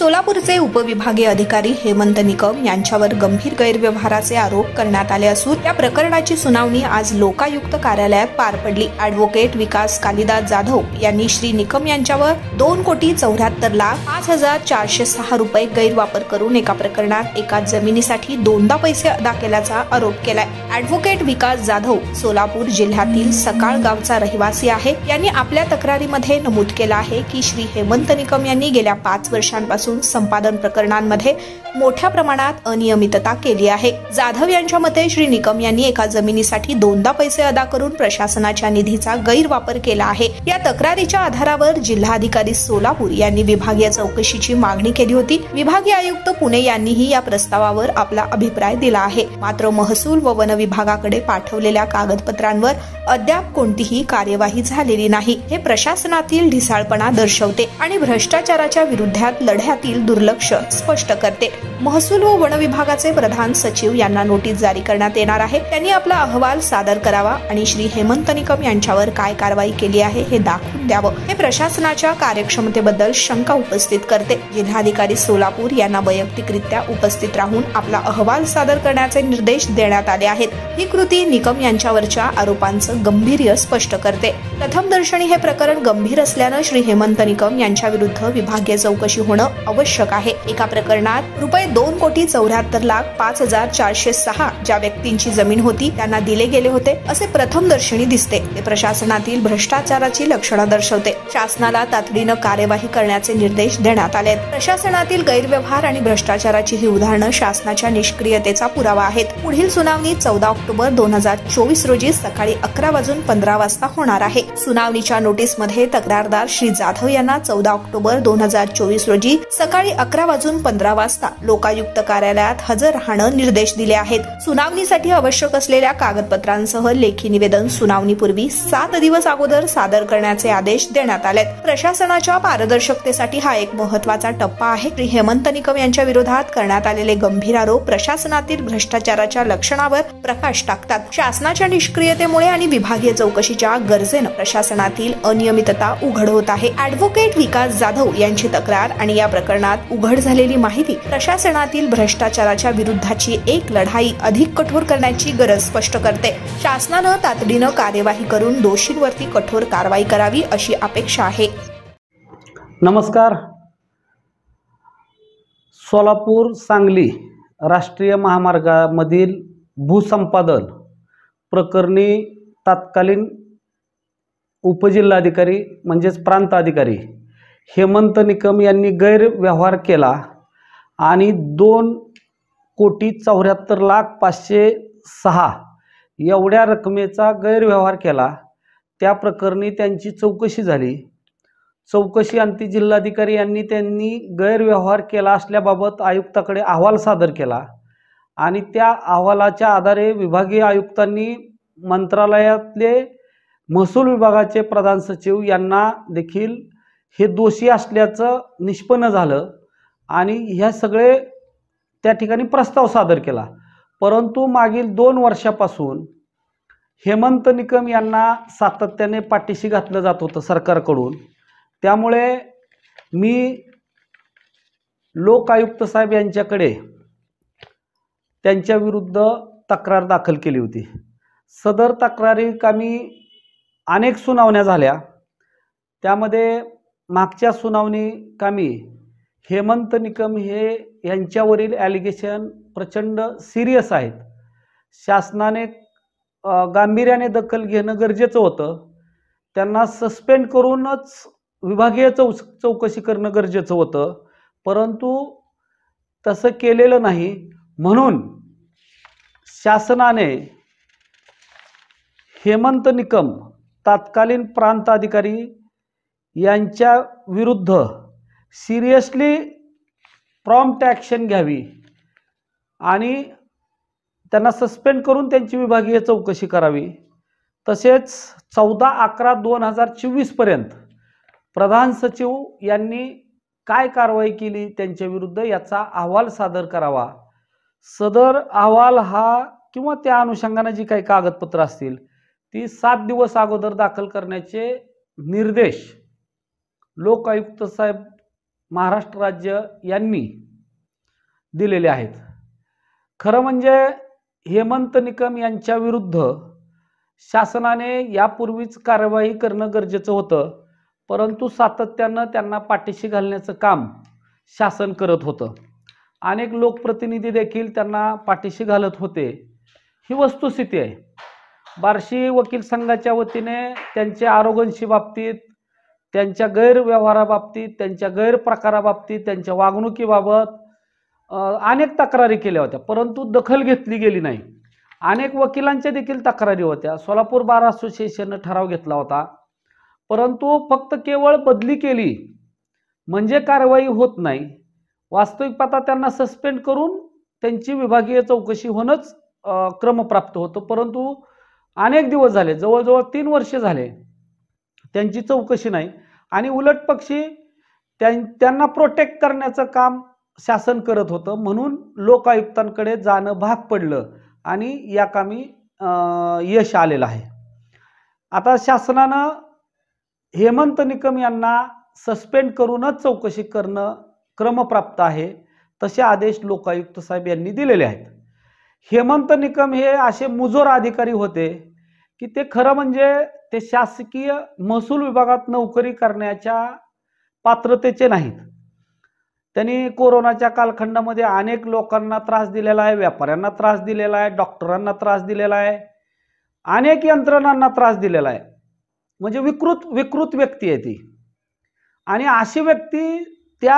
सोलापूरचे उपविभागीय अधिकारी हेमंत निकम यांच्यावर गंभीर गैरव्यवहाराचे आरोप करण्यात आले असून त्या प्रकरणाची सुनावणी आज लोकायुक्त कार्यालयात पार पडली। ॲडव्होकेट विकास कालिदास जाधव यांनी श्री निकम यांच्यावर 2,74,05,406 रुपये गैरवापर करून एका प्रकरणात एका जमिनीसाठी दोनदा पैसे अदा केल्याचा आरोप केलाय। ॲडव्होकेट विकास जाधव सोलापूर जिल्ह्यातील सकाळ गावचा रहिवासी आहे। यांनी आपल्या तक्रारीमध्ये नमूद केलं आहे की श्री हेमंत निकम यांनी गेल्या 5 वर्षांपासून संपादन प्रकरणांमध्ये मोठ्या प्रमाणात अनियमितता केली आहे। जाधव यांच्या मते श्री निकम यांनी एका जमिनीसाठी दोनदा पैसे अदा करून प्रशासनाच्या निधीचा गैरवापर केला आहे। या तक्रारीच्या आधारावर जिल्हाधिकारी सोलापूर यांनी विभागीय चौकशीची मागणी केली होती। विभागीय आयुक्त पुणे यांनीही या प्रस्तावावर आपला अभिप्राय दिला आहे। मात्र महसूल व वन विभागाकडे पाठवलेल्या कागदपत्रांवर अद्याप कोणतीही कार्यवाही झालेली नाही। हे प्रशासनातील ढिसाळपणा दर्शवते आणि भ्रष्टाचाराच्या विरुद्धात लढ्यातील दुर्लक्ष स्पष्ट करते। महसूल व वन विभागाचे प्रधान सचिव यांना नोटीस जारी करण्यात येणार आहे। त्यांनी आपला अहवाल सादर करावा आणि श्री हेमंत निकम यांच्यावर काय कारवाई केली आहे हे दाखवून द्यावं। हे प्रशासनाच्या कार्यक्षमतेबद्दल शंका उपस्थित करते। जिल्हाधिकारी सोलापूर यांना वैयक्तिकरित्या उपस्थित राहून आपला अहवाल सादर करण्याचे निर्देश देण्यात आले आहेत। ही कृती निकम यांच्यावरच्या आरोपांचं गांभीर्य स्पष्ट करते। प्रथमदर्शनी हे प्रकरण गंभीर असल्यानं श्री हेमंत निकम यांच्या विरुद्ध विभागीय चौकशी होणं आवश्यक आहे। एका प्रकरणात ₹2,74,05,406 ज्या व्यक्तींची जमीन होती त्यांना दिले गेले होते असे प्रथमदर्शनी दिसते। ते प्रशासनातील भ्रष्टाचाराची लक्षणं दर्शवते। शासनाला तातडीनं कार्यवाही करण्याचे निर्देश देण्यात आले आहेत। प्रशासनातील गैरव्यवहार आणि भ्रष्टाचाराची ही उदाहरणं शासनाच्या निष्क्रियतेचा पुरावा आहेत। पुढील सुनावणी 14 ऑक्टोबर 2024 रोजी सकाळी 11:15 होणार आहे। सुनावणीच्या नोटीसमध्ये तक्रारदार श्री जाधव यांना 14 ऑक्टोबर 2024 रोजी सकाळी 11:15 लोकायुक्त कार्यालयात हजर राहणं निर्देश दिले आहेत। सुनावणीसाठी आवश्यक असलेल्या कागदपत्रांसह लेखी निवेदन सुनावणीपूर्वी 7 दिवस अगोदर सादर करण्याचे आदेश देण्यात आलेत। प्रशासनाच्या पारदर्शकतेसाठी हा एक महत्त्वाचा टप्पा आहे। श्री हेमंत निकम यांच्या विरोधात करण्यात आलेले गंभीर आरोप प्रशासनातील भ्रष्टाचाराच्या लक्षणावर प्रकाश टाकतात। शासनाच्या निष्क्रियतेमुळे आणि विभागीय चौकशीच्या गरजेनं प्रशासनातील अनियमितता उघड होत आहे। ॲडव्होकेट विकास जाधव यांची तक्रार आणि या प्रकरणात उघड झालेली माहिती प्रशासनातील भ्रष्टाचाराच्या विरुद्धची एक लढाई अधिक कठोर करण्याची गरज स्पष्ट करते। शासनानं तातडीनं कार्यवाही करून दोषींवरती कठोर कारवाई करावी अशी अपेक्षा आहे। नमस्कार। सोलापूर सांगली राष्ट्रीय महामार्गामधील भूसंपादन प्रकरणी तत्कालीन उपजिल्हाधिकारी म्हणजेच प्रांत अधिकारी हेमंत निकम यांनी गैरव्यवहार केला आणि 2,74,05,506 एवढ्या रकमेचा गैरव्यवहार केला। त्या प्रकरणी त्यांची चौकशी झाली। चौकशी अंती जिल्हाधिकारी यांनी त्यांनी गैरव्यवहार केला असल्याबाबत आयुक्ताकडे अहवाल सादर केला आणि त्या अहवालाच्या आधारे विभागीय आयुक्तांनी मंत्रालयातले महसूल विभागाचे प्रधान सचिव यांना देखील हे दोषी असल्याचं निष्पन्न झालं आणि ह्या सगळे त्या ठिकाणी प्रस्ताव सादर केला। परंतु मागील 2 वर्षापासून हेमंत निकम यांना सातत्याने पाठीशी घातलं जात होतं सरकारकडून। त्यामुळे मी लोक आयुक्त साहेब यांच्याकडे त्यांच्या विरुद्ध तक्रार दाखल केली होती। सदर तक्रारी कामी अनेक सुनावण्या झाल्या। त्यामध्ये मागच्या सुनावणी कामी हेमंत निकम हे यांच्यावरील ॲलिगेशन प्रचंड सिरियस आहेत। शासनाने गांभीर्याने दखल घेणं गरजेचं होतं। त्यांना सस्पेंड करूनच विभागीय चौकशी करणं गरजेचं होतं, परंतु तसं केलेलं नाही। म्हणून शासनाने हेमंत निकम तत्कालीन प्रांत अधिकारी यांच्या विरुद्ध सिरियसली प्रॉम्प्ट ॲक्शन घ्यावी आणि त्यांना सस्पेंड करून त्यांची विभागीय चौकशी करावी। तसेच 14/11/2024 पर्यंत प्रधान सचिव यांनी काय कारवाई केली त्यांच्या विरुद्ध याचा अहवाल सादर करावा। सदर अहवाल हा किंवा त्या अनुषंगाने जी काही कागदपत्र असतील ती 7 दिवस अगोदर दाखल करण्याचे निर्देश लोक आयुक्त साहेब महाराष्ट्र राज्य यांनी दिलेले आहेत। खरं म्हणजे हेमंत निकम यांच्या विरुद्ध शासनाने यापूर्वीच कारवाई करणं गरजेचं होतं, परंतु सातत्यानं त्यांना पाठीशी घालण्याचं काम शासन करत होतं। अनेक लोकप्रतिनिधी देखील त्यांना पाठीशी घालत होते, ही वस्तुस्थिती आहे। बार्शी वकील संघाच्या वतीने त्यांच्या आरोग्यांशी बाबतीत, त्यांच्या गैरव्यवहाराबाबतीत, त्यांच्या गैरप्रकाराबाबतीत, त्यांच्या वागणुकीबाबत अनेक तक्रारी केल्या होत्या, परंतु दखल घेतली गेली नाही। अनेक वकिलांच्या देखील तक्रारी होत्या। सोलापूर बार असोसिएशनने ठराव घेतला होता, परंतु फक्त केवळ बदली केली म्हणजे कारवाई होत नाही। वास्तविक पाहता त्यांना सस्पेंड करून त्यांची विभागीय चौकशी होणंच क्रमप्राप्त होतं, परंतु अनेक दिवस झाले, जवळजवळ 3 वर्ष झाले त्यांची चौकशी नाही। आणि उलट पक्षी त्यांना प्रोटेक्ट करण्याचं काम शासन करत होतं, म्हणून लोकायुक्तांकडे जाणं भाग पडलं आणि या कामी यश आलेलं आहे। आता शासनानं हेमंत निकम यांना सस्पेंड करूनच चौकशी करणं क्रमप्राप्त आहे, तसे आदेश लोकायुक्त साहेब यांनी दिलेले आहेत। हेमंत निकम हे असे मुजोर अधिकारी होते की ते खरं म्हणजे ते शासकीय महसूल विभागात नोकरी करण्याच्या पात्रतेचे नाहीत। त्यांनी कोरोनाच्या कालखंडामध्ये अनेक लोकांना त्रास दिलेला आहे, व्यापाऱ्यांना त्रास दिलेला आहे, डॉक्टरांना त्रास दिलेला आहे, अनेक यंत्रणांना त्रास दिलेला आहे। म्हणजे विकृत व्यक्ती आहे ती, आणि अशी व्यक्ती त्या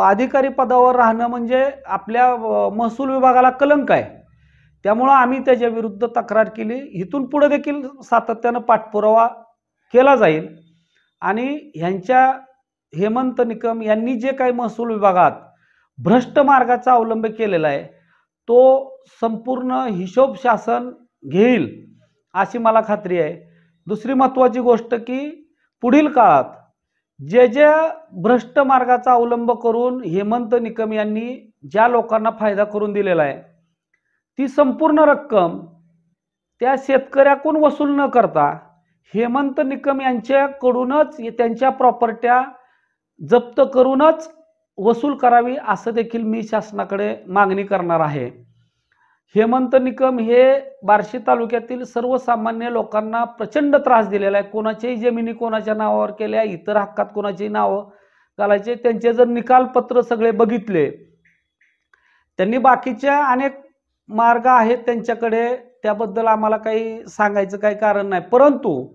अधिकारी पदावर राहणं म्हणजे आपल्या महसूल विभागाला कलंक आहे। त्यामुळे आम्ही त्याच्या विरुद्ध तक्रार केली, इथून पुढे देखील सातत्यानं पाठपुरावा केला जाईल। आणि ह्यांच्या हेमंत निकम यांनी जे काही महसूल विभागात भ्रष्ट मार्गाचा अवलंब केलेला आहे तो संपूर्ण हिशोब शासन घेईल अशी मला खात्री आहे। दुसरी महत्त्वाची गोष्ट की पुढील काळात जे भ्रष्ट मार्गाचा अवलंब करून हेमंत निकम यांनी ज्या लोकांना फायदा करून दिलेला आहे ती संपूर्ण रक्कम त्या शेतकऱ्याकडून वसूल न करता हेमंत निकम यांच्याकडूनच त्यांच्या प्रॉपर्ट्या जप्त करूनच वसूल करावी असं देखील मी शासनाकडे मागणी करणार आहे। हेमंत निकम हे बार्शी तालुक्यातील सर्वसामान्य लोकांना प्रचंड त्रास दिलेला आहे। कोणाच्याही जमिनी कोणाच्या नावावर केल्या, इतर हक्कात कोणाची नावं घालायचे। त्यांचे जर निकालपत्र सगळे बघितले, त्यांनी बाकीच्या अनेक मार्ग आहेत त्यांच्याकडे, त्याबद्दल आम्हाला काही सांगायचं काही कारण नाही, परंतु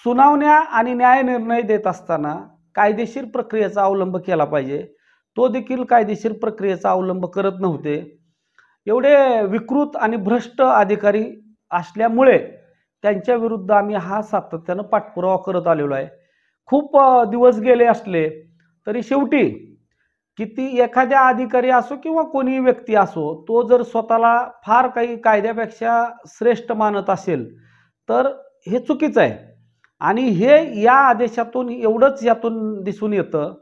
सुनावण्या आणि न्याय निर्णय देत असताना कायदेशीर प्रक्रियेचा अवलंब केला पाहिजे। तो देखील कायदेशीर प्रक्रियेचा अवलंब करत नव्हते। एवढे विकृत आणि भ्रष्ट अधिकारी असल्यामुळे त्यांच्या विरुद्ध आम्ही हा सातत्यानं पाठपुरावा करत आलेलो आहे। खूप दिवस गेले असले तरी शेवटी किती एखाद्या अधिकारी असो किंवा कोणी व्यक्ती असो, तो जर स्वतःला फार काही कायद्यापेक्षा श्रेष्ठ मानत असेल तर हे चुकीचं आहे। आणि हे या आदेशातून एवढंच यातून दिसून येतं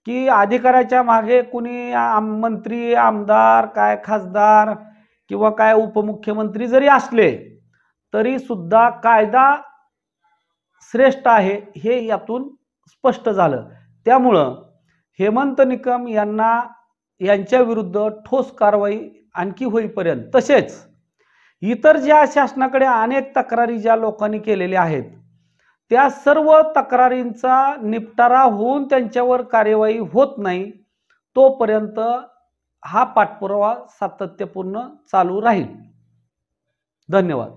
की अधिकाऱ्याच्या मागे कुणी मंत्री, आमदार, काय खासदार किंवा काय उपमुख्यमंत्री जरी असले तरी सुद्धा कायदा श्रेष्ठ आहे हे यातून स्पष्ट झालं। त्यामुळं हेमंत निकम यांच्या विरुद्ध ठोस कारवाई आणखी होईपर्यंत, तसेच इतर ज्या शासनाकडे अनेक तक्रारी ज्या लोकांनी केलेल्या आहेत त्या सर्व तक्रारींचा निपटारा होऊन त्यांच्यावर कार्यवाही होत नाही तोपर्यंत हा पाठपुरावा सातत्यपूर्ण चालू राहील। धन्यवाद।